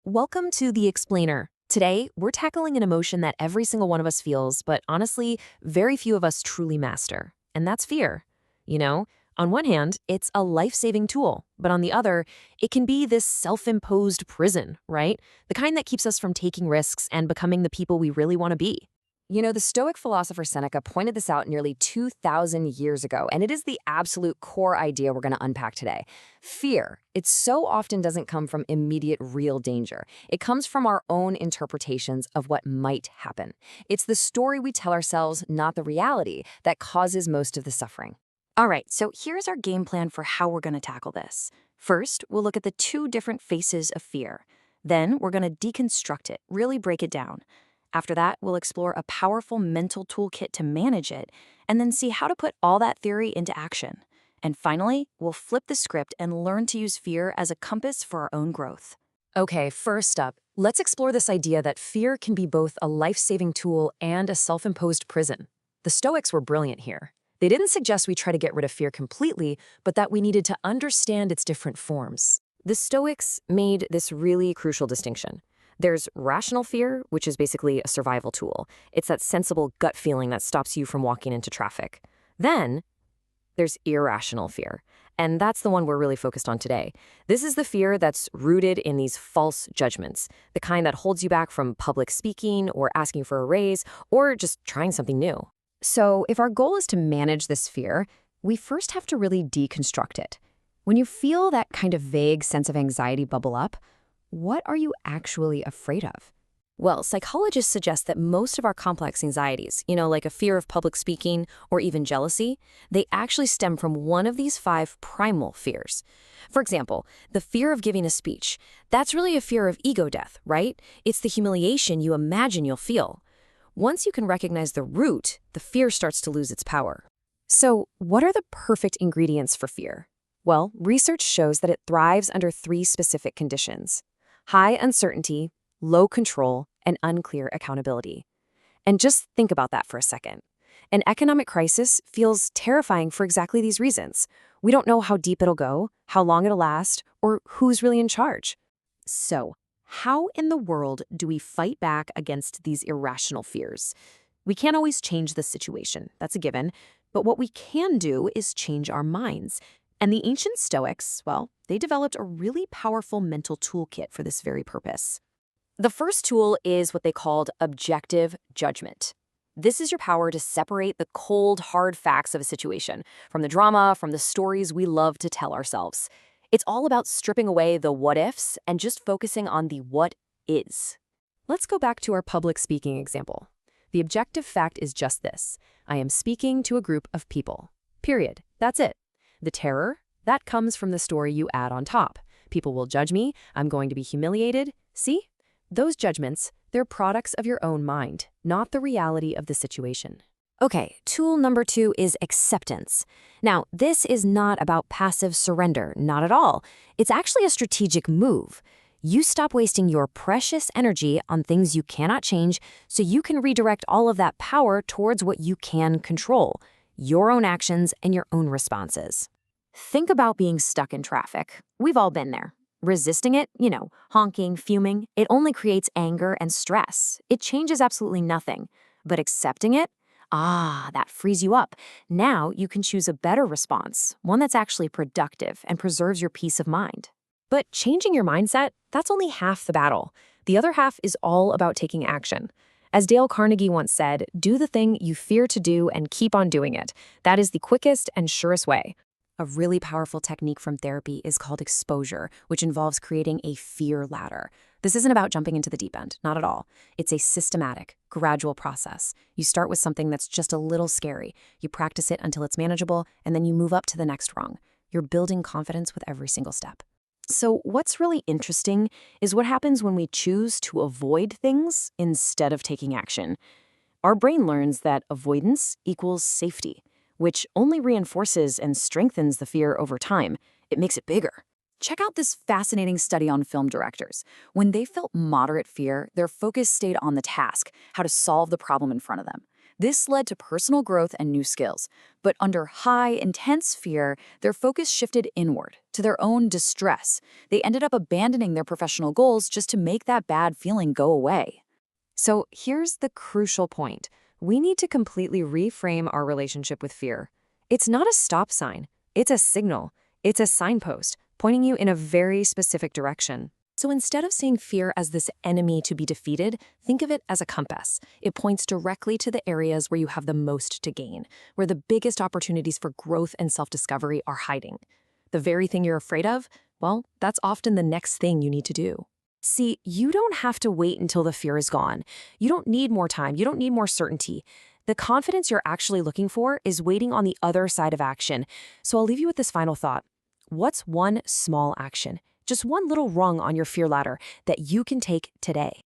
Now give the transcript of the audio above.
Welcome to The Explainer. Today, we're tackling an emotion that every single one of us feels, but honestly, very few of us truly master, and that's fear. You know, on one hand, it's a life-saving tool, but on the other, it can be this self-imposed prison, right? The kind that keeps us from taking risks and becoming the people we really want to be. The Stoic philosopher Seneca pointed this out nearly 2,000 years ago, and it is the absolute core idea we're going to unpack today. Fear, it so often doesn't come from immediate real danger. It comes from our own interpretations of what might happen. It's the story we tell ourselves, not the reality, that causes most of the suffering. All right, so here's our game plan for how we're going to tackle this. First, we'll look at the two different faces of fear. Then, we're going to deconstruct it, really break it down. After that, we'll explore a powerful mental toolkit to manage it, and then see how to put all that theory into action. And finally, we'll flip the script and learn to use fear as a compass for our own growth. Okay, first up, let's explore this idea that fear can be both a life-saving tool and a self-imposed prison. The Stoics were brilliant here. They didn't suggest we try to get rid of fear completely, but that we needed to understand its different forms. The Stoics made this really crucial distinction. There's rational fear, which is basically a survival tool. It's that sensible gut feeling that stops you from walking into traffic. Then there's irrational fear, and that's the one we're really focused on today. This is the fear that's rooted in these false judgments, the kind that holds you back from public speaking or asking for a raise or just trying something new. So if our goal is to manage this fear, we first have to really deconstruct it. When you feel that kind of vague sense of anxiety bubble up, what are you actually afraid of? Well, psychologists suggest that most of our complex anxieties, like a fear of public speaking or even jealousy, they actually stem from one of these 5 primal fears. For example, the fear of giving a speech. That's really a fear of ego death, right? It's the humiliation you imagine you'll feel. Once you can recognize the root, the fear starts to lose its power. So, what are the perfect ingredients for fear? Well, research shows that it thrives under 3 specific conditions: high uncertainty, low control, and unclear accountability. And just think about that for a second. An economic crisis feels terrifying for exactly these reasons. We don't know how deep it'll go, how long it'll last, or who's really in charge. So, how in the world do we fight back against these irrational fears? We can't always change the situation, that's a given, but what we can do is change our minds. And the ancient Stoics, well, they developed a really powerful mental toolkit for this very purpose. The first tool is what they called objective judgment. This is your power to separate the cold, hard facts of a situation from the drama, from the stories we love to tell ourselves. It's all about stripping away the what-ifs and just focusing on the what is. Let's go back to our public speaking example. The objective fact is just this: I am speaking to a group of people. Period. That's it. The terror, that comes from the story you add on top. People will judge me, I'm going to be humiliated. See? Those judgments, they're products of your own mind, not the reality of the situation. Okay, tool number 2 is acceptance. Now, this is not about passive surrender, not at all. It's actually a strategic move. You stop wasting your precious energy on things you cannot change so you can redirect all of that power towards what you can control: your own actions and your own responses. Think about being stuck in traffic. We've all been there. Resisting it, honking, fuming, it only creates anger and stress. It changes absolutely nothing. But accepting it, that frees you up. Now you can choose a better response, one that's actually productive and preserves your peace of mind. But changing your mindset, that's only half the battle. The other half is all about taking action. As Dale Carnegie once said, do the thing you fear to do and keep on doing it. That is the quickest and surest way. A really powerful technique from therapy is called exposure, which involves creating a fear ladder. This isn't about jumping into the deep end, not at all. It's a systematic, gradual process. You start with something that's just a little scary. You practice it until it's manageable, and then you move up to the next rung. You're building confidence with every single step. So what's really interesting is what happens when we choose to avoid things instead of taking action. Our brain learns that avoidance equals safety, which only reinforces and strengthens the fear over time. It makes it bigger. Check out this fascinating study on film directors. When they felt moderate fear, their focus stayed on the task, how to solve the problem in front of them. This led to personal growth and new skills. But under high, intense fear, their focus shifted inward, to their own distress. They ended up abandoning their professional goals just to make that bad feeling go away. So here's the crucial point. We need to completely reframe our relationship with fear. It's not a stop sign. It's a signal. It's a signpost, pointing you in a very specific direction. So instead of seeing fear as this enemy to be defeated, think of it as a compass. It points directly to the areas where you have the most to gain, where the biggest opportunities for growth and self-discovery are hiding. The very thing you're afraid of, well, that's often the next thing you need to do. See, you don't have to wait until the fear is gone. You don't need more time. You don't need more certainty. The confidence you're actually looking for is waiting on the other side of action. So I'll leave you with this final thought. What's one small action? Just one little rung on your fear ladder that you can take today?